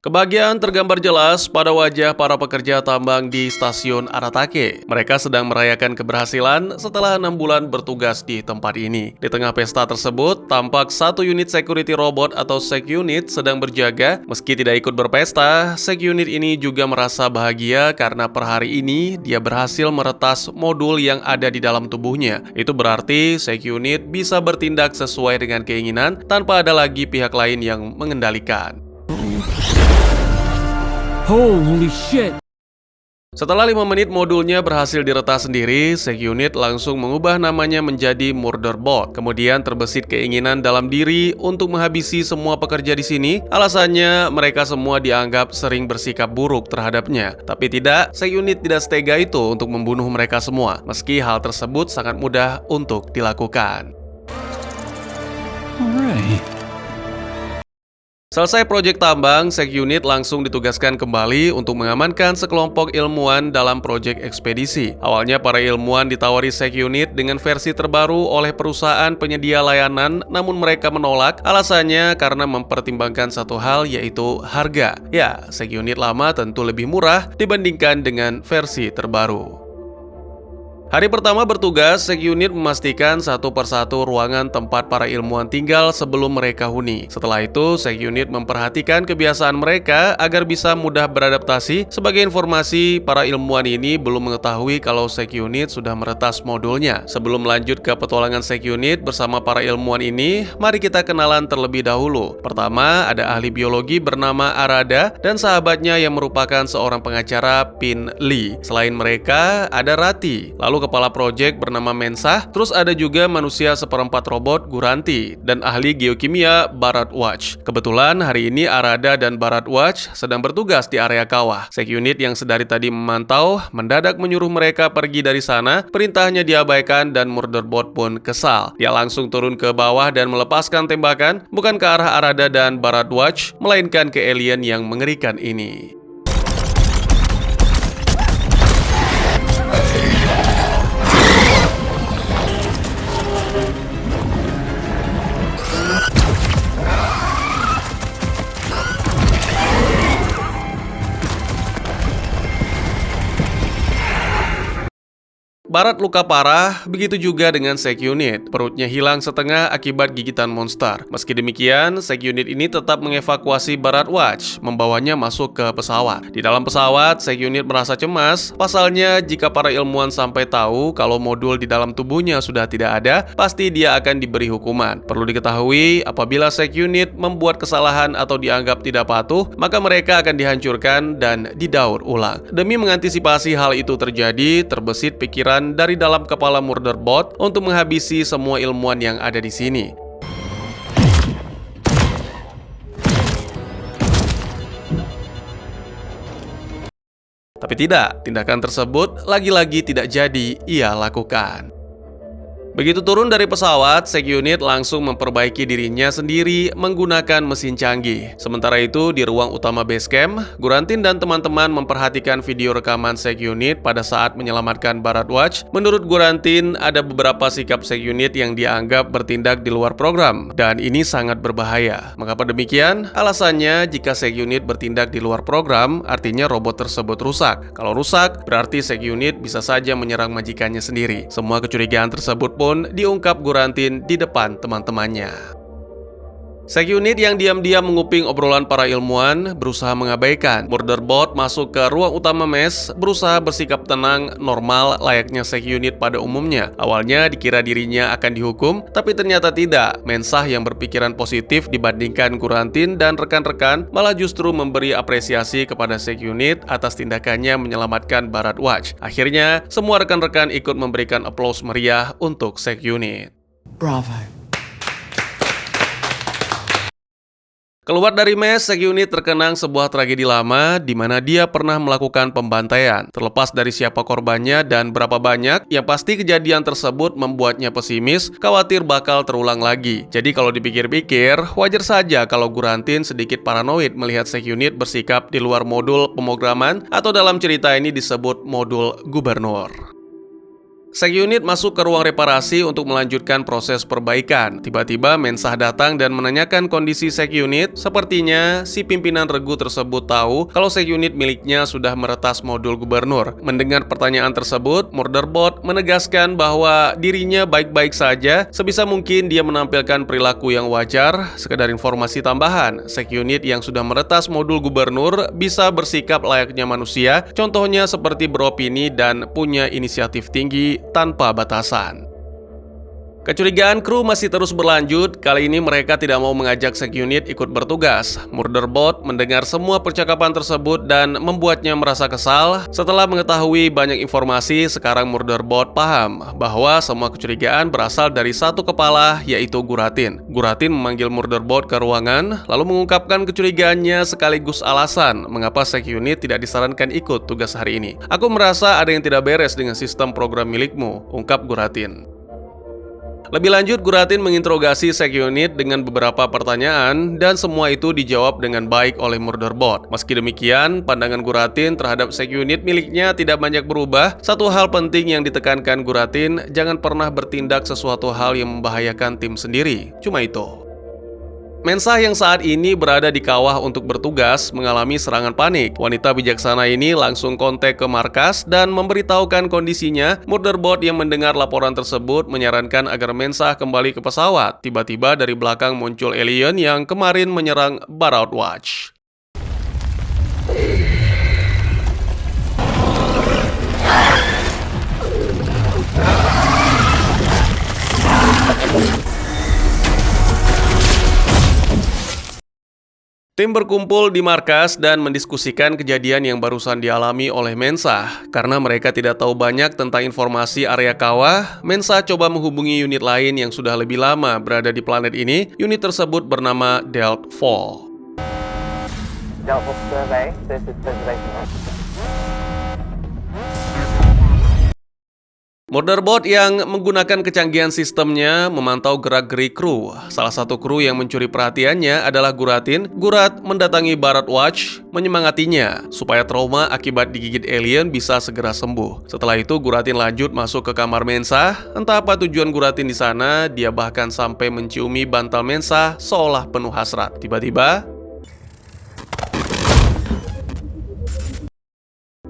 Kebahagiaan tergambar jelas pada wajah para pekerja tambang di stasiun Aratake. Mereka sedang merayakan keberhasilan setelah 6 bulan bertugas di tempat ini. Di tengah pesta tersebut, tampak satu unit security robot atau sec unit sedang berjaga. Meski tidak ikut berpesta, sec unit ini juga merasa bahagia karena per hari ini dia berhasil meretas modul yang ada di dalam tubuhnya. Itu berarti sec unit bisa bertindak sesuai dengan keinginan tanpa ada lagi pihak lain yang mengendalikan. Holy shit! Setelah 5 menit modulnya berhasil diretas sendiri, sec unit langsung mengubah namanya menjadi Murderbot. Kemudian terbesit keinginan dalam diri untuk menghabisi semua pekerja di sini. Alasannya mereka semua dianggap sering bersikap buruk terhadapnya. Tapi tidak, sec unit tidak setega itu untuk membunuh mereka semua. Meski hal tersebut sangat mudah untuk dilakukan. Alright. Selesai proyek tambang, sec unit langsung ditugaskan kembali untuk mengamankan sekelompok ilmuwan dalam proyek ekspedisi. Awalnya para ilmuwan ditawari sec unit dengan versi terbaru oleh perusahaan penyedia layanan, namun mereka menolak. Alasannya karena mempertimbangkan satu hal, yaitu harga. Ya, sec unit lama tentu lebih murah dibandingkan dengan versi terbaru. Hari pertama bertugas, sec unit memastikan satu persatu ruangan tempat para ilmuwan tinggal sebelum mereka huni. Setelah itu, sec unit memperhatikan kebiasaan mereka agar bisa mudah beradaptasi. Sebagai informasi, para ilmuwan ini belum mengetahui kalau sec unit sudah meretas modulnya. Sebelum lanjut ke petualangan sec unit bersama para ilmuwan ini, mari kita kenalan terlebih dahulu. Pertama, ada ahli biologi bernama Arada dan sahabatnya yang merupakan seorang pengacara, Pin Lee. Selain mereka, ada Rati. Lalu kepala proyek bernama Mensah, terus ada juga manusia seperempat robot Guranti, dan ahli geokimia Bharadwaj. Kebetulan hari ini Arada dan Bharadwaj sedang bertugas di area kawah. Sec unit yang sedari tadi memantau, mendadak menyuruh mereka pergi dari sana. Perintahnya diabaikan dan Murderbot pun kesal. Dia langsung turun ke bawah dan melepaskan tembakan, bukan ke arah Arada dan Bharadwaj, melainkan ke alien yang mengerikan ini. Barat luka parah, begitu juga dengan sec unit. Perutnya hilang setengah akibat gigitan monster. Meski demikian, sec unit ini tetap mengevakuasi Bharadwaj, membawanya masuk ke pesawat. Di dalam pesawat, sec unit merasa cemas. Pasalnya, jika para ilmuwan sampai tahu kalau modul di dalam tubuhnya sudah tidak ada, pasti dia akan diberi hukuman. Perlu diketahui, apabila sec unit membuat kesalahan atau dianggap tidak patuh, maka mereka akan dihancurkan dan didaur ulang. Demi mengantisipasi hal itu terjadi, terbesit pikiran dari dalam kepala Murderbot untuk menghabisi semua ilmuwan yang ada di sini. Tapi tidak, tindakan tersebut lagi-lagi tidak jadi ia lakukan. Begitu turun dari pesawat, sec unit langsung memperbaiki dirinya sendiri menggunakan mesin canggih. Sementara itu, di ruang utama base camp, Gurantin dan teman-teman memperhatikan video rekaman sec unit pada saat menyelamatkan Bharadwaj. Menurut Gurantin, ada beberapa sikap sec unit yang dianggap bertindak di luar program, dan ini sangat berbahaya. Mengapa demikian? Alasannya, jika sec unit bertindak di luar program, artinya robot tersebut rusak. Kalau rusak, berarti sec unit bisa saja menyerang majikannya sendiri. Semua kecurigaan tersebut pun diungkap Gurantin di depan teman-temannya. Sec unit yang diam-diam menguping obrolan para ilmuwan berusaha mengabaikan. Murderbot masuk ke ruang utama mes, berusaha bersikap tenang, normal layaknya sec unit pada umumnya. Awalnya dikira dirinya akan dihukum, tapi ternyata tidak. Mensah yang berpikiran positif dibandingkan Gurantin dan rekan-rekan malah justru memberi apresiasi kepada sec unit atas tindakannya menyelamatkan Bharadwaj. Akhirnya, semua rekan-rekan ikut memberikan aplaus meriah untuk sec unit. Bravo. Keluar dari mes, sec unit terkenang sebuah tragedi lama di mana dia pernah melakukan pembantaian. Terlepas dari siapa korbannya dan berapa banyak, yang pasti kejadian tersebut membuatnya pesimis, khawatir bakal terulang lagi. Jadi kalau dipikir-pikir, wajar saja kalau Gurantin sedikit paranoid melihat sec unit bersikap di luar modul pemrograman atau dalam cerita ini disebut modul gubernur. Sek unit masuk ke ruang reparasi untuk melanjutkan proses perbaikan. Tiba-tiba Mensah datang dan menanyakan kondisi Sek unit. Sepertinya si pimpinan regu tersebut tahu kalau Sek unit miliknya sudah meretas modul gubernur. Mendengar pertanyaan tersebut, Murderbot menegaskan bahwa dirinya baik-baik saja. Sebisa mungkin dia menampilkan perilaku yang wajar. Sekedar informasi tambahan, Sek unit yang sudah meretas modul gubernur bisa bersikap layaknya manusia. Contohnya seperti beropini dan punya inisiatif tinggi tanpa batasan. Kecurigaan kru masih terus berlanjut. Kali ini mereka tidak mau mengajak Sek unit ikut bertugas. Murderbot mendengar semua percakapan tersebut dan membuatnya merasa kesal. Setelah mengetahui banyak informasi, sekarang Murderbot paham bahwa semua kecurigaan berasal dari satu kepala, yaitu Guratin. Guratin memanggil Murderbot ke ruangan, lalu mengungkapkan kecurigaannya sekaligus alasan mengapa Sek unit tidak disarankan ikut tugas hari ini. "Aku merasa ada yang tidak beres dengan sistem program milikmu," ungkap Guratin. Lebih lanjut, Guratin menginterogasi Sek unit dengan beberapa pertanyaan dan semua itu dijawab dengan baik oleh Murderbot. Meski demikian, pandangan Guratin terhadap Sek unit miliknya tidak banyak berubah. Satu hal penting yang ditekankan Guratin, jangan pernah bertindak sesuatu hal yang membahayakan tim sendiri. Cuma itu. Mensah yang saat ini berada di kawah untuk bertugas mengalami serangan panik. Wanita bijaksana ini langsung kontak ke markas dan memberitahukan kondisinya. Murderbot yang mendengar laporan tersebut menyarankan agar Mensah kembali ke pesawat. Tiba-tiba dari belakang muncul alien yang kemarin menyerang Baroud Watch. Tim berkumpul di markas dan mendiskusikan kejadian yang barusan dialami oleh Mensah. Karena mereka tidak tahu banyak tentang informasi area kawah, Mensah coba menghubungi unit lain yang sudah lebih lama berada di planet ini. Unit tersebut bernama Delta Fall. Delta survey, this is preservation. Murderbot yang menggunakan kecanggihan sistemnya memantau gerak-gerik kru. Salah satu kru yang mencuri perhatiannya adalah Guratin. Gurat mendatangi Baroud Watch, menyemangatinya supaya trauma akibat digigit alien bisa segera sembuh. Setelah itu, Guratin lanjut masuk ke kamar Mensah. Entah apa tujuan Guratin di sana, dia bahkan sampai menciumi bantal Mensah seolah penuh hasrat. Tiba-tiba,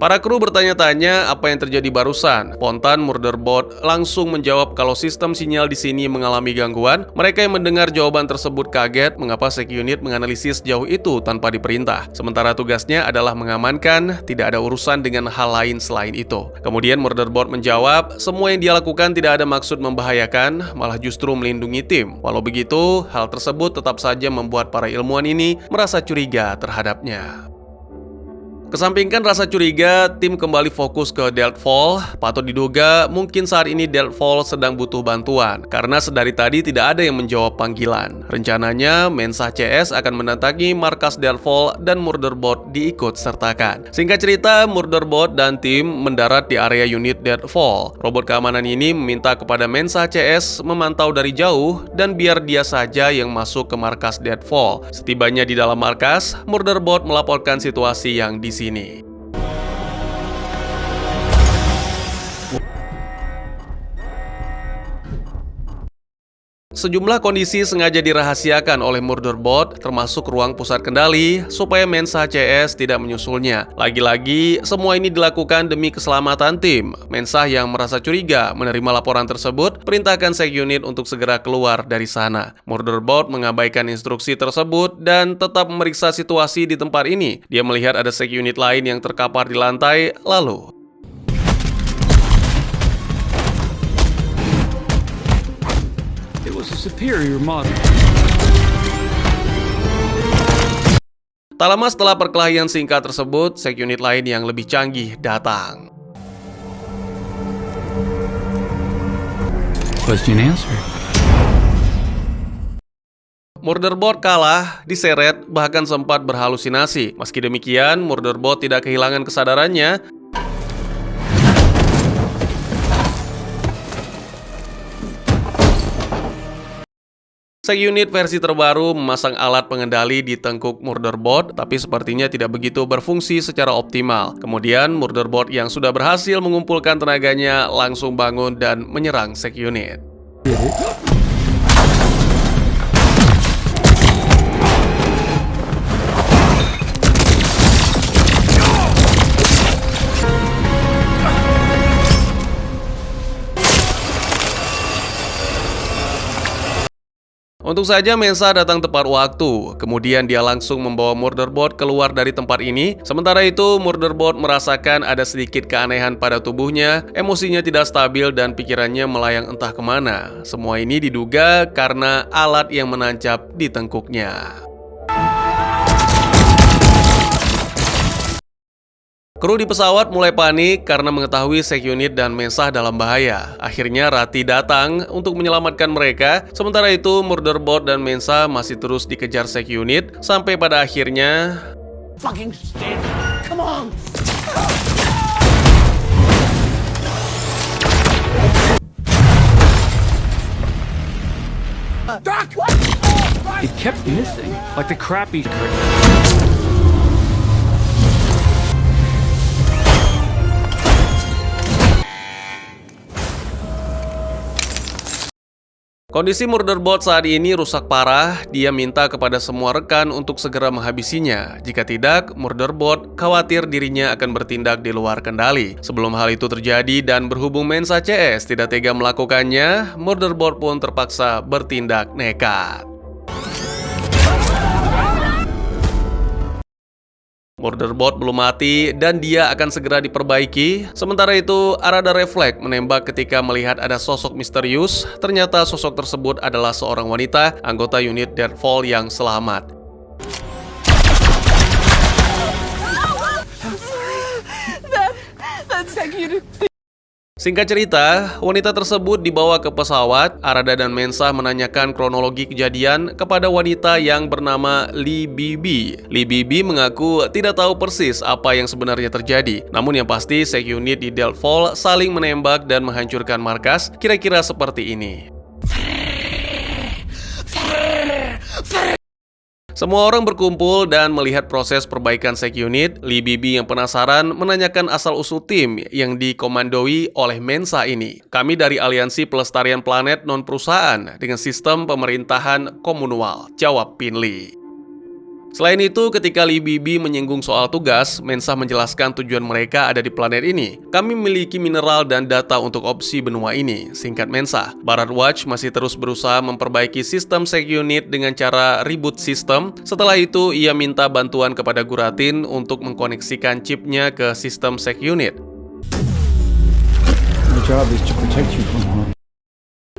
para kru bertanya-tanya apa yang terjadi barusan. Spontan Murderbot langsung menjawab kalau sistem sinyal di sini mengalami gangguan. Mereka yang mendengar jawaban tersebut kaget mengapa Sek unit menganalisis jauh itu tanpa diperintah. Sementara tugasnya adalah mengamankan, tidak ada urusan dengan hal lain selain itu. Kemudian Murderbot menjawab, semua yang dia lakukan tidak ada maksud membahayakan, malah justru melindungi tim. Walau begitu, hal tersebut tetap saja membuat para ilmuwan ini merasa curiga terhadapnya. Kesampingkan rasa curiga, tim kembali fokus ke Delta Fall. Patut diduga mungkin saat ini Delta Fall sedang butuh bantuan, karena sedari tadi tidak ada yang menjawab panggilan. Rencananya, Mensah CS akan mendatangi markas Delta Fall dan Murderbot diikut sertakan. Singkat cerita, Murderbot dan tim mendarat di area unit Delta Fall. Robot keamanan ini meminta kepada Mensah CS memantau dari jauh dan biar dia saja yang masuk ke markas Delta Fall. Setibanya di dalam markas, Murderbot melaporkan situasi yang di sini. Sejumlah kondisi sengaja dirahasiakan oleh Murderbot, termasuk ruang pusat kendali, supaya Mensah CS tidak menyusulnya. Lagi-lagi, semua ini dilakukan demi keselamatan tim. Mensah yang merasa curiga menerima laporan tersebut, perintahkan Sek unit untuk segera keluar dari sana. Murderbot mengabaikan instruksi tersebut dan tetap memeriksa situasi di tempat ini. Dia melihat ada Sek unit lain yang terkapar di lantai, lalu Superior model. tak lama setelah perkelahian singkat tersebut, Sek unit lain yang lebih canggih datang. Question answered. Murderbot kalah, diseret, bahkan sempat berhalusinasi. Meski demikian, Murderbot tidak kehilangan kesadarannya. Sec Unit versi terbaru memasang alat pengendali di tengkuk murderboard, tapi sepertinya tidak begitu berfungsi secara optimal. Kemudian, murderboard yang sudah berhasil mengumpulkan tenaganya langsung bangun dan menyerang Sec Unit. Untung saja Mensa datang tepat waktu, kemudian dia langsung membawa murderboard keluar dari tempat ini. Sementara itu, murderboard merasakan ada sedikit keanehan pada tubuhnya, emosinya tidak stabil dan pikirannya melayang entah kemana. Semua ini diduga karena alat yang menancap di tengkuknya. Kru di pesawat mulai panik karena mengetahui Sec Unit dan Mensa dalam bahaya. Akhirnya Rati datang untuk menyelamatkan mereka. Sementara itu, murderboard dan Mensa masih terus dikejar Sec Unit sampai pada akhirnya Fucking stand. Come on. Duck! It kept missing, like the crappy. kondisi murderboard saat ini rusak parah. Dia minta kepada semua rekan untuk segera menghabisinya. Jika tidak, murderboard khawatir dirinya akan bertindak di luar kendali. Sebelum hal itu terjadi dan berhubung Mensa CS tidak tega melakukannya, murderboard pun terpaksa bertindak nekat. Murderboard belum mati dan dia akan segera diperbaiki. Sementara itu, Arada refleks menembak ketika melihat ada sosok misterius. Ternyata sosok tersebut adalah seorang wanita, anggota unit Deadfall yang selamat. That's Sec Unit. Singkat cerita, wanita tersebut dibawa ke pesawat. Arada dan Mensa menanyakan kronologi kejadian kepada wanita yang bernama Lee Bibi. Lee Bibi mengaku tidak tahu persis apa yang sebenarnya terjadi. Namun yang pasti, Sec Unit di Deadfall saling menembak dan menghancurkan markas, kira-kira seperti ini. Semua orang berkumpul dan melihat proses perbaikan Sec Unit. Lee Bibi yang penasaran menanyakan asal-usul tim yang dikomandoi oleh Mensa ini. Kami dari Aliansi Pelestarian Planet Non-Perusahaan dengan sistem pemerintahan komunal, jawab Pinley. Selain itu, ketika Lee Bibi menyinggung soal tugas, Mensa menjelaskan tujuan mereka ada di planet ini. Kami memiliki mineral dan data untuk opsi benua ini, singkat Mensa. Barat Watch masih terus berusaha memperbaiki sistem Sec Unit dengan cara reboot sistem. Setelah itu, ia minta bantuan kepada Guratin untuk mengkoneksikan chipnya ke sistem Sec Unit. My job is to protect you from harm.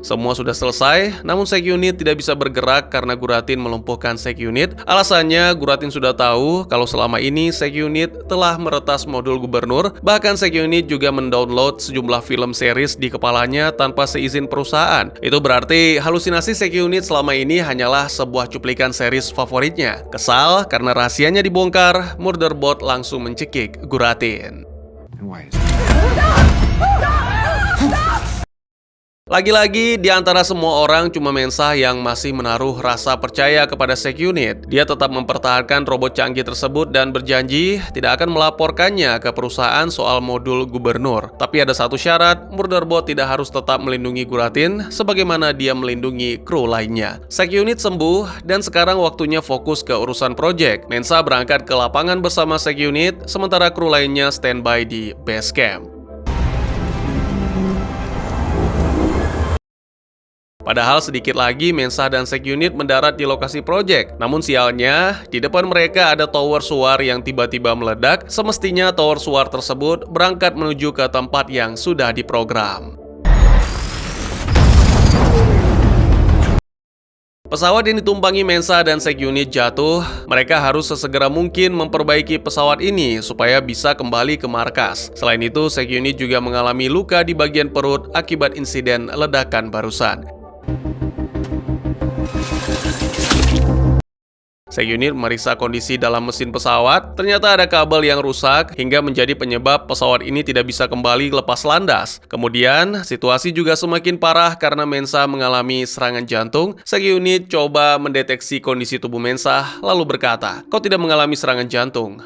Semua sudah selesai, namun Sec Unit tidak bisa bergerak karena Guratin melumpuhkan Sec Unit. Alasannya, Guratin sudah tahu kalau selama ini Sec Unit telah meretas modul gubernur. Bahkan Sec Unit juga mendownload sejumlah film series di kepalanya tanpa seizin perusahaan. Itu berarti halusinasi Sec Unit selama ini hanyalah sebuah cuplikan series favoritnya. Kesal karena rahasianya dibongkar, murderboard langsung mencekik Guratin. Lagi-lagi, di antara semua orang cuma Mensa yang masih menaruh rasa percaya kepada Sec Unit. Dia tetap mempertahankan robot canggih tersebut dan berjanji tidak akan melaporkannya ke perusahaan soal modul gubernur. Tapi ada satu syarat, murderboard tidak harus tetap melindungi Guratin sebagaimana dia melindungi kru lainnya. Sec Unit sembuh dan sekarang waktunya fokus ke urusan proyek. Mensa berangkat ke lapangan bersama Sec Unit, sementara kru lainnya standby di base camp. Padahal sedikit lagi Mensa dan Sec Unit mendarat di lokasi proyek. Namun sialnya, di depan mereka ada tower suar yang tiba-tiba meledak. Semestinya tower suar tersebut berangkat menuju ke tempat yang sudah diprogram. Pesawat yang ditumpangi Mensa dan Sec Unit jatuh. Mereka harus sesegera mungkin memperbaiki pesawat ini supaya bisa kembali ke markas. Selain itu, Sec Unit juga mengalami luka di bagian perut akibat insiden ledakan barusan. Sek-unit memeriksa kondisi dalam mesin pesawat, ternyata ada kabel yang rusak hingga menjadi penyebab pesawat ini tidak bisa kembali lepas landas. Kemudian, situasi juga semakin parah karena Mensah mengalami serangan jantung. Sek-unit coba mendeteksi kondisi tubuh Mensah, lalu berkata, "Kau tidak mengalami serangan jantung."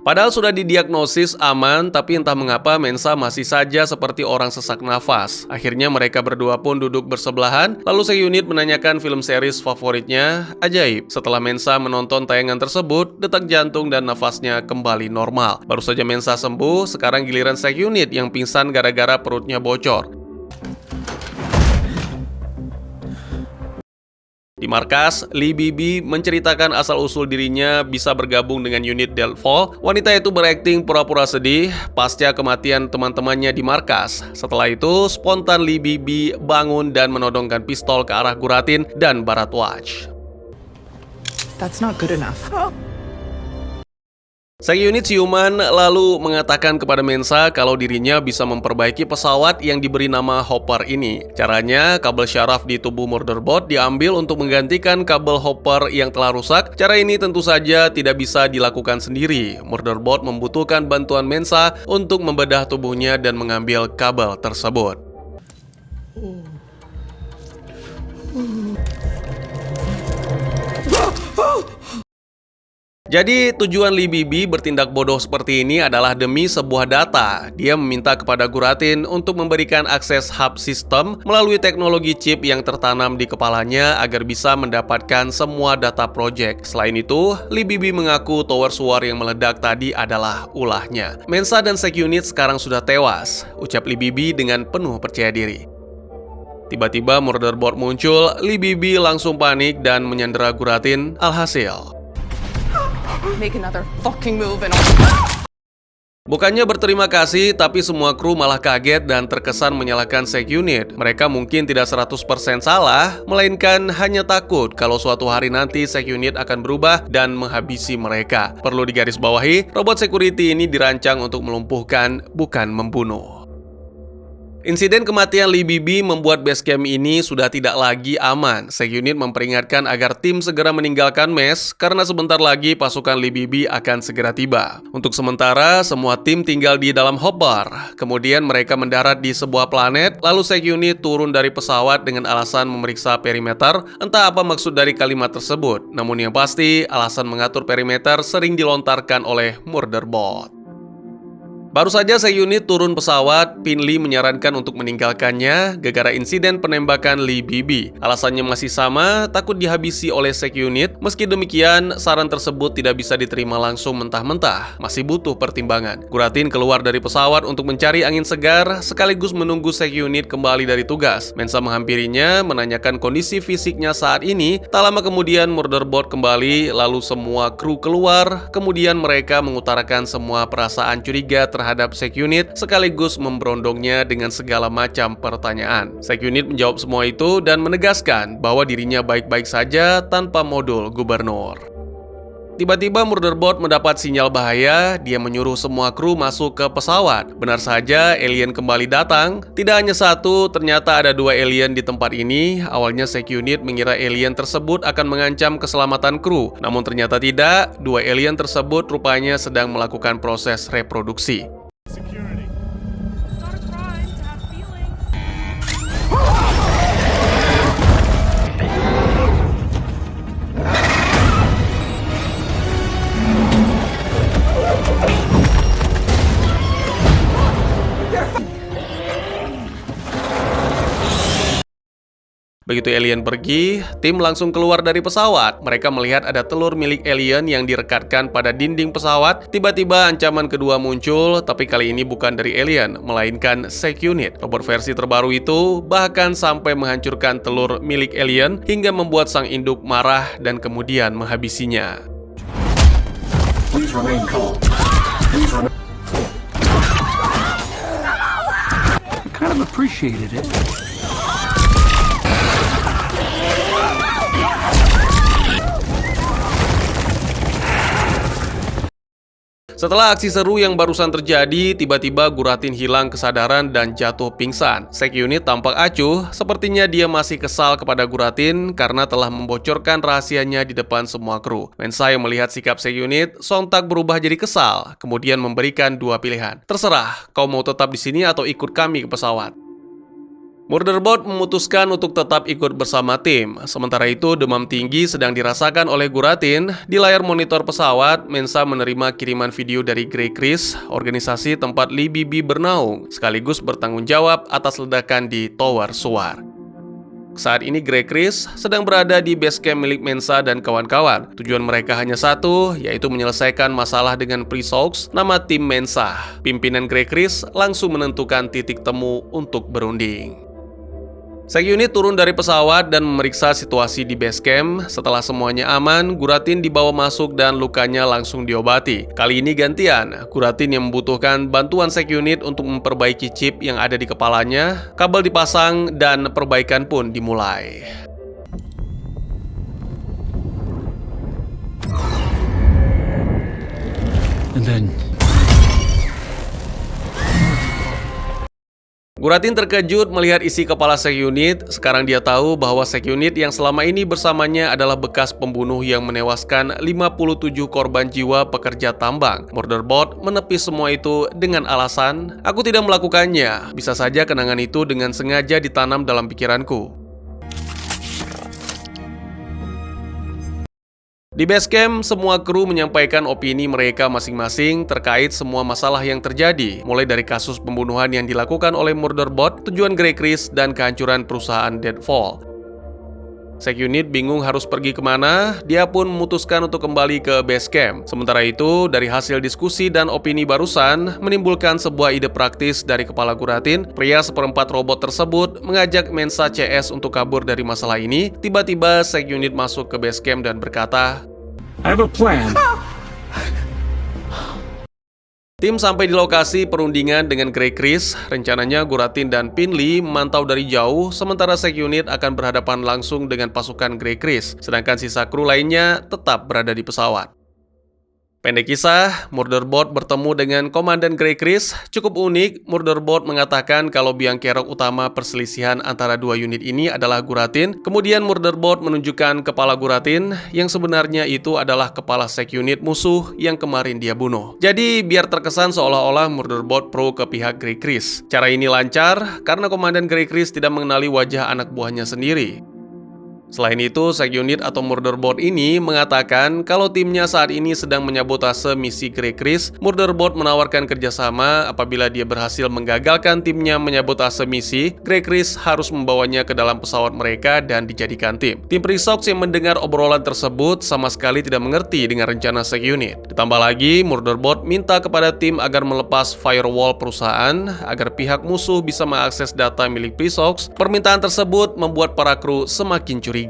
Padahal sudah didiagnosis aman, tapi entah mengapa Mensah masih saja seperti orang sesak nafas. Akhirnya mereka berdua pun duduk bersebelahan, lalu Sek-unit menanyakan film series favoritnya. Ajaib, setelah Mensah menonton tayangan tersebut, detak jantung dan nafasnya kembali normal. Baru saja Mensah sembuh, sekarang giliran Sek-unit yang pingsan gara-gara perutnya bocor. Di markas, Lee Bibi menceritakan asal-usul dirinya bisa bergabung dengan unit Delphi. Wanita itu berakting pura-pura sedih pasca kematian teman-temannya di markas. Setelah itu, spontan Lee Bibi bangun dan menodongkan pistol ke arah Guratin dan Bharadwaj. That's not good enough. Sek-unit siuman lalu mengatakan kepada Mensah kalau dirinya bisa memperbaiki pesawat yang diberi nama Hopper ini. Caranya, kabel syaraf di tubuh murderbot diambil untuk menggantikan kabel Hopper yang telah rusak. Cara ini tentu saja tidak bisa dilakukan sendiri. Murderbot membutuhkan bantuan Mensah untuk membedah tubuhnya dan mengambil kabel tersebut. Jadi tujuan Lee Bibi bertindak bodoh seperti ini adalah demi sebuah data. Dia meminta kepada Guratin untuk memberikan akses hub sistem melalui teknologi chip yang tertanam di kepalanya agar bisa mendapatkan semua data project. Selain itu, Lee Bibi mengaku tower suar yang meledak tadi adalah ulahnya. Mensah dan Sek-unit sekarang sudah tewas, ucap Lee Bibi dengan penuh percaya diri. Tiba-tiba murderbot muncul, Lee Bibi langsung panik dan menyandera Guratin. Alhasil, Make another fucking move and bukannya berterima kasih, tapi semua kru malah kaget dan terkesan menyalahkan Sek-unit. Mereka mungkin tidak 100% salah, melainkan hanya takut kalau suatu hari nanti Sek-unit akan berubah dan menghabisi mereka. Perlu digarisbawahi, robot security ini dirancang untuk melumpuhkan, bukan membunuh. Insiden kematian Lee Bibi membuat basecamp ini sudah tidak lagi aman. Sek-unit memperingatkan agar tim segera meninggalkan mes karena sebentar lagi pasukan Lee Bibi akan segera tiba. Untuk sementara, semua tim tinggal di dalam Hopper. Kemudian mereka mendarat di sebuah planet, lalu Sek-unit turun dari pesawat dengan alasan memeriksa perimeter. Entah apa maksud dari kalimat tersebut, namun yang pasti alasan mengatur perimeter sering dilontarkan oleh murderbot. Baru saja Sek-unit turun pesawat, Pin Lee menyarankan untuk meninggalkannya gara-gara insiden penembakan Lee Bibi. Alasannya masih sama, takut dihabisi oleh Sek-unit. Meski demikian, saran tersebut tidak bisa diterima langsung mentah-mentah, masih butuh pertimbangan. Guratin keluar dari pesawat untuk mencari angin segar, sekaligus menunggu Sek-unit kembali dari tugas. Mensah menghampirinya, menanyakan kondisi fisiknya saat ini. Tak lama kemudian murderbot kembali, lalu semua kru keluar. Kemudian mereka mengutarakan semua perasaan curiga terhadap Sek-unit sekaligus memberondongnya dengan segala macam pertanyaan. Sek-unit menjawab semua itu dan menegaskan bahwa dirinya baik-baik saja tanpa modul gubernur. Tiba-tiba murderbot mendapat sinyal bahaya, dia menyuruh semua kru masuk ke pesawat. Benar saja, alien kembali datang. Tidak hanya satu, ternyata ada dua alien di tempat ini. Awalnya Sek-unit mengira alien tersebut akan mengancam keselamatan kru. Namun ternyata tidak, dua alien tersebut rupanya sedang melakukan proses reproduksi. Begitu alien pergi, tim langsung keluar dari pesawat. Mereka melihat ada telur milik alien yang direkatkan pada dinding pesawat. Tiba-tiba ancaman kedua muncul, tapi kali ini bukan dari alien, melainkan Sek-unit. Robot versi terbaru itu bahkan sampai menghancurkan telur milik alien hingga membuat sang induk marah dan kemudian menghabisinya. I kind of appreciated it. Setelah aksi seru yang barusan terjadi, tiba-tiba Guratin hilang kesadaran dan jatuh pingsan. Sek Unit tampak acuh, sepertinya dia masih kesal kepada Guratin karena telah membocorkan rahasianya di depan semua kru. Mensa yang melihat sikap Sek Unit sontak berubah jadi kesal, kemudian memberikan dua pilihan. Terserah, kau mau tetap di sini atau ikut kami ke pesawat. Murderbot memutuskan untuk tetap ikut bersama tim. Sementara itu, demam tinggi sedang dirasakan oleh Guratin. Di layar monitor pesawat, Mensa menerima kiriman video dari Grey Chris, organisasi tempat Lee Bibi bernaung, sekaligus bertanggung jawab atas ledakan di Tower Suar. Saat ini Grey Chris sedang berada di base camp milik Mensa dan kawan-kawan. Tujuan mereka hanya satu, yaitu menyelesaikan masalah dengan Prisox, nama tim Mensa. Pimpinan Grey Chris langsung menentukan titik temu untuk berunding. Sek Unit turun dari pesawat dan memeriksa situasi di base camp. Setelah semuanya aman, Guratin dibawa masuk dan lukanya langsung diobati. Kali ini gantian, Guratin yang membutuhkan bantuan Sek Unit untuk memperbaiki chip yang ada di kepalanya. Kabel dipasang dan perbaikan pun dimulai. And then Guratin terkejut melihat isi kepala Sek Unit. Sekarang dia tahu bahwa Sek Unit yang selama ini bersamanya adalah bekas pembunuh yang menewaskan 57 korban jiwa pekerja tambang. Murderbot menepis semua itu dengan alasan, "Aku tidak melakukannya. Bisa saja kenangan itu dengan sengaja ditanam dalam pikiranku." Di base camp, semua kru menyampaikan opini mereka masing-masing terkait semua masalah yang terjadi, mulai dari kasus pembunuhan yang dilakukan oleh Murderbot, tujuan Grey Chris, dan kehancuran perusahaan Deadfall. Sek Unit bingung harus pergi kemana, dia pun memutuskan untuk kembali ke base camp. Sementara itu, dari hasil diskusi dan opini barusan, menimbulkan sebuah ide praktis dari kepala Guratin. Pria seperempat robot tersebut mengajak Mensa CS untuk kabur dari masalah ini. Tiba-tiba Sek Unit masuk ke base camp dan berkata, I have a plan. tim sampai di lokasi perundingan dengan Grey Chris. Rencananya Guratin dan Pinley memantau dari jauh, sementara Sek Unit akan berhadapan langsung dengan pasukan Grey Chris, sedangkan sisa kru lainnya tetap berada di pesawat. Pendek kisah, Murderbot bertemu dengan Komandan Grey Chris. Cukup unik, Murderbot mengatakan kalau biang kerok utama perselisihan antara dua unit ini adalah Guratin. Kemudian Murderbot menunjukkan kepala Guratin, yang sebenarnya itu adalah kepala Sek Unit musuh yang kemarin dia bunuh. Jadi biar terkesan seolah-olah Murderbot pro ke pihak Grey Chris. Cara ini lancar karena Komandan Grey Chris tidak mengenali wajah anak buahnya sendiri. Selain itu, Sek Unit atau Murderbot ini mengatakan kalau timnya saat ini sedang menyabotase misi Grey Chris. Murderbot menawarkan kerjasama apabila dia berhasil menggagalkan timnya menyabotase misi. Grey Chris harus membawanya ke dalam pesawat mereka dan dijadikan tim. Tim Prisox yang mendengar obrolan tersebut sama sekali tidak mengerti dengan rencana Sek Unit. Ditambah lagi, Murderbot minta kepada tim agar melepas firewall perusahaan agar pihak musuh bisa mengakses data milik Prisox. Permintaan tersebut membuat para kru semakin curiga.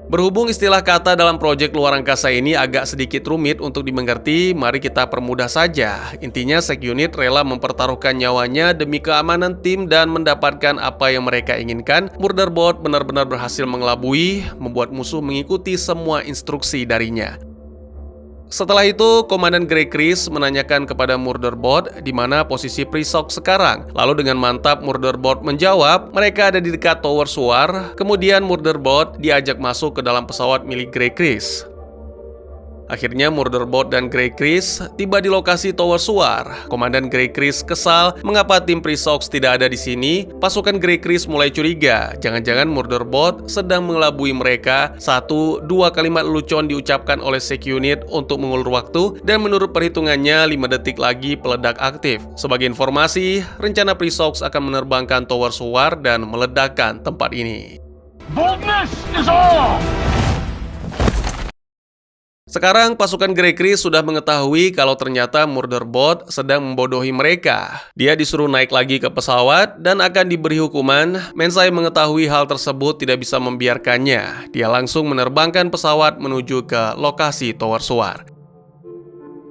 Berhubung istilah kata dalam proyek luar angkasa ini agak sedikit rumit untuk dimengerti, mari kita permudah saja. Intinya Sek Unit rela mempertaruhkan nyawanya demi keamanan tim dan mendapatkan apa yang mereka inginkan. Murderbot benar-benar berhasil mengelabui, membuat musuh mengikuti semua instruksi darinya. Setelah itu, Komandan Grey Chris menanyakan kepada Murderbot di mana posisi Prisox sekarang. Lalu dengan mantap Murderbot menjawab, mereka ada di dekat Tower Suar. Kemudian Murderbot diajak masuk ke dalam pesawat milik Grey Chris. Akhirnya Murderbot dan Grey Chris tiba di lokasi Tower Suar. Komandan Grey Chris kesal mengapa tim Prisox tidak ada di sini. Pasukan Grey Chris mulai curiga. Jangan-jangan Murderbot sedang mengelabui mereka. 1-2 kalimat lelucon diucapkan oleh Sek Unit untuk mengulur waktu, dan menurut perhitungannya 5 detik lagi peledak aktif. Sebagai informasi, rencana Prisox akan menerbangkan Tower Suar dan meledakkan tempat ini. Boldness is all! Sekarang pasukan Grey Chris sudah mengetahui kalau ternyata Murderbot sedang membodohi mereka. Dia disuruh naik lagi ke pesawat dan akan diberi hukuman. Mensa yang mengetahui hal tersebut tidak bisa membiarkannya. Dia langsung menerbangkan pesawat menuju ke lokasi Tower Suar.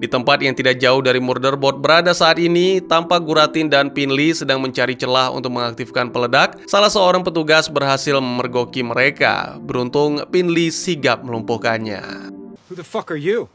Di tempat yang tidak jauh dari Murderbot berada saat ini, tampak Guratin dan Pinley sedang mencari celah untuk mengaktifkan peledak. Salah seorang petugas berhasil memergoki mereka. Beruntung Pinley sigap melumpuhkannya. Who the fuck are you?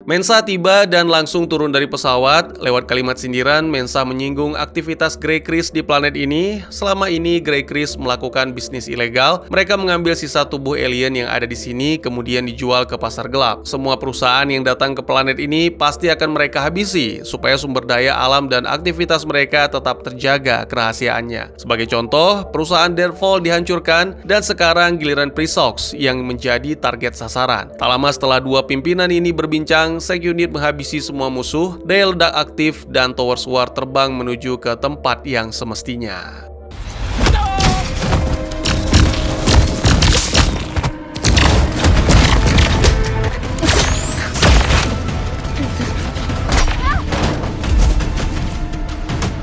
Mensa tiba dan langsung turun dari pesawat. Lewat kalimat sindiran, Mensa menyinggung aktivitas Grey Chris di planet ini. Selama ini Grey Chris melakukan bisnis ilegal. Mereka mengambil sisa tubuh alien yang ada di sini, kemudian dijual ke pasar gelap. Semua perusahaan yang datang ke planet ini pasti akan mereka habisi, supaya sumber daya alam dan aktivitas mereka tetap terjaga kerahasiaannya. Sebagai contoh, perusahaan Deadfall dihancurkan, dan sekarang giliran Presox yang menjadi target sasaran. Tak lama setelah dua pimpinan ini berbincang, Seg-Unit menghabisi semua musuh, daya ledak aktif, dan Tower War terbang menuju ke tempat yang semestinya.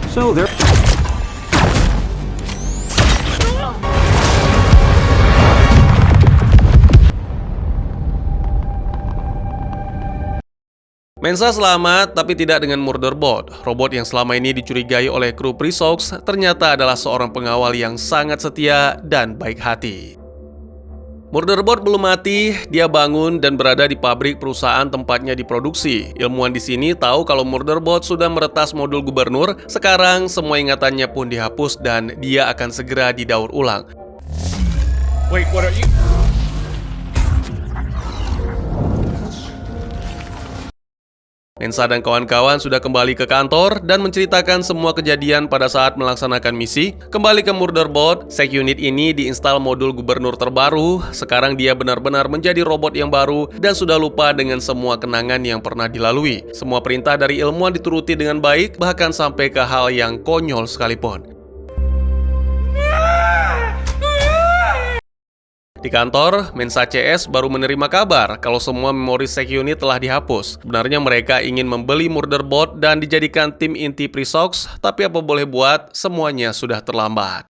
So there. Mensa selamat, tapi tidak dengan Murderbot. Robot yang selama ini dicurigai oleh kru Presox ternyata adalah seorang pengawal yang sangat setia dan baik hati. Murderbot belum mati, dia bangun dan berada di pabrik perusahaan tempatnya diproduksi. Ilmuwan di sini tahu kalau Murderbot sudah meretas modul gubernur. Sekarang semua ingatannya pun dihapus dan dia akan segera didaur ulang. Wait, what are you? Mensa dan kawan-kawan sudah kembali ke kantor dan menceritakan semua kejadian pada saat melaksanakan misi. Kembali ke Murderbot, Seg-Unit ini diinstal modul gubernur terbaru. Sekarang dia benar-benar menjadi robot yang baru dan sudah lupa dengan semua kenangan yang pernah dilalui. Semua perintah dari ilmuwan dituruti dengan baik, bahkan sampai ke hal yang konyol sekalipun. Di kantor, Mensa CS baru menerima kabar kalau semua memori Seg-Unit telah dihapus. Sebenarnya mereka ingin membeli Murderbot dan dijadikan tim inti Presox, tapi apa boleh buat, semuanya sudah terlambat.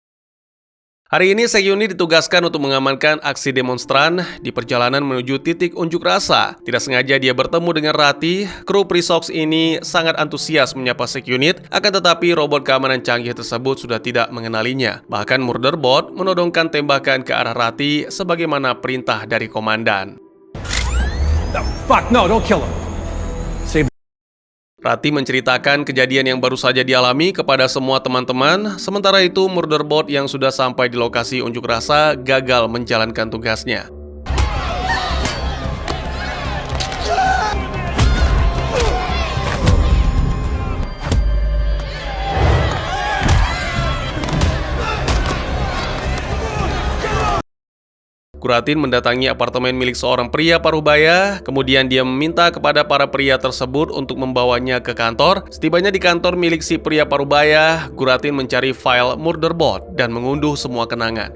Hari ini Seg-Unit ditugaskan untuk mengamankan aksi demonstran di perjalanan menuju titik unjuk rasa. Tidak sengaja dia bertemu dengan Rati. Kru Presox ini sangat antusias menyapa Seg-Unit, akan tetapi robot keamanan canggih tersebut sudah tidak mengenalinya. Bahkan Murderbot menodongkan tembakan ke arah Rati sebagaimana perintah dari komandan. The fuck, no, don't kill him. Save. Rati menceritakan kejadian yang baru saja dialami kepada semua teman-teman. Sementara itu, Murderbot yang sudah sampai di lokasi unjuk rasa gagal menjalankan tugasnya. Guratin mendatangi apartemen milik seorang pria paruhbaya, kemudian dia meminta kepada para pria tersebut untuk membawanya ke kantor. Setibanya di kantor milik si pria paruhbaya, Guratin mencari file Murderbot dan mengunduh semua kenangan.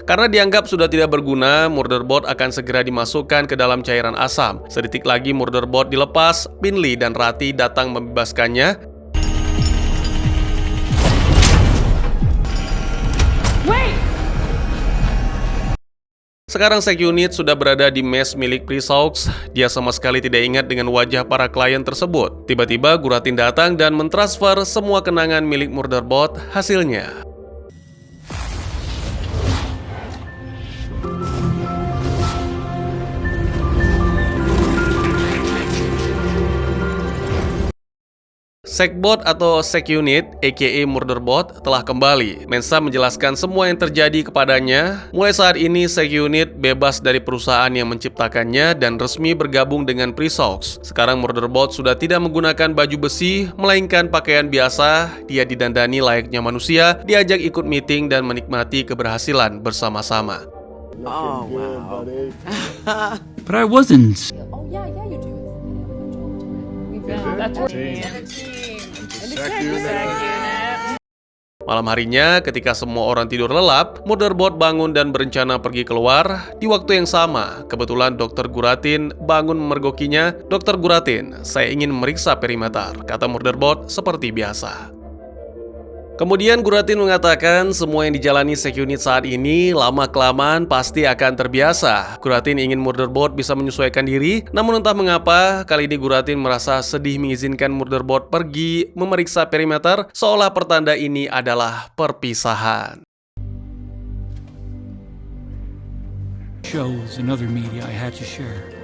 Karena dianggap sudah tidak berguna, Murderbot akan segera dimasukkan ke dalam cairan asam. Sedetik lagi Murderbot dilepas, Pinley dan Rati datang membebaskannya. Sekarang Seg-Unit sudah berada di mes milik Presox. Dia sama sekali tidak ingat dengan wajah para klien tersebut. Tiba-tiba Guratin datang dan mentransfer semua kenangan milik Murderbot. Hasilnya Segbot atau Seg-Unit, aka Murderbot, telah kembali. Mensa menjelaskan semua yang terjadi kepadanya. Mulai saat ini, Seg-Unit bebas dari perusahaan yang menciptakannya dan resmi bergabung dengan Presox. Sekarang Murderbot sudah tidak menggunakan baju besi, melainkan pakaian biasa. Dia didandani layaknya manusia, diajak ikut meeting dan menikmati keberhasilan bersama-sama. Oh, wow. But I wasn't. Oh, yeah, you do. Malam harinya, ketika semua orang tidur lelap, Murderbot bangun dan berencana pergi keluar. Di waktu yang sama, kebetulan Dr. Guratin bangun memergokinya. Dr. Guratin, saya ingin memeriksa perimeter, kata Murderbot seperti biasa. Kemudian Guratin mengatakan semua yang dijalani SecUnit saat ini lama-kelamaan pasti akan terbiasa. Guratin ingin Murderbot bisa menyesuaikan diri, namun entah mengapa kali ini Guratin merasa sedih mengizinkan Murderbot pergi memeriksa perimeter seolah pertanda ini adalah perpisahan. Shows and other media I had to share.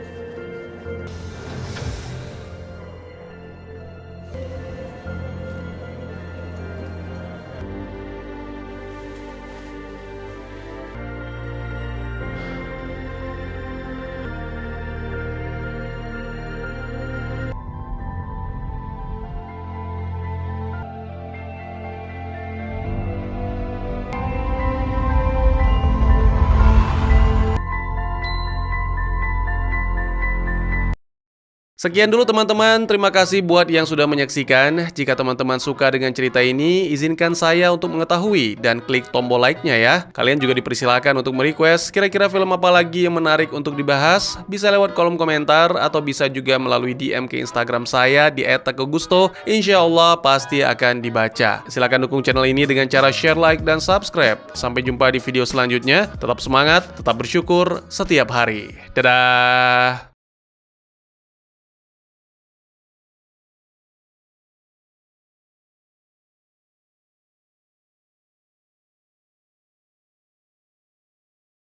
Sekian dulu teman-teman, terima kasih buat yang sudah menyaksikan. Jika teman-teman suka dengan cerita ini, izinkan saya untuk mengetahui dan klik tombol like-nya ya. Kalian juga dipersilakan untuk merequest kira-kira film apa lagi yang menarik untuk dibahas. Bisa lewat kolom komentar atau bisa juga melalui DM ke Instagram saya di @tegugusto. Insya Allah pasti akan dibaca. Silakan dukung channel ini dengan cara share, like, dan subscribe. Sampai jumpa di video selanjutnya. Tetap semangat, tetap bersyukur setiap hari. Dadah!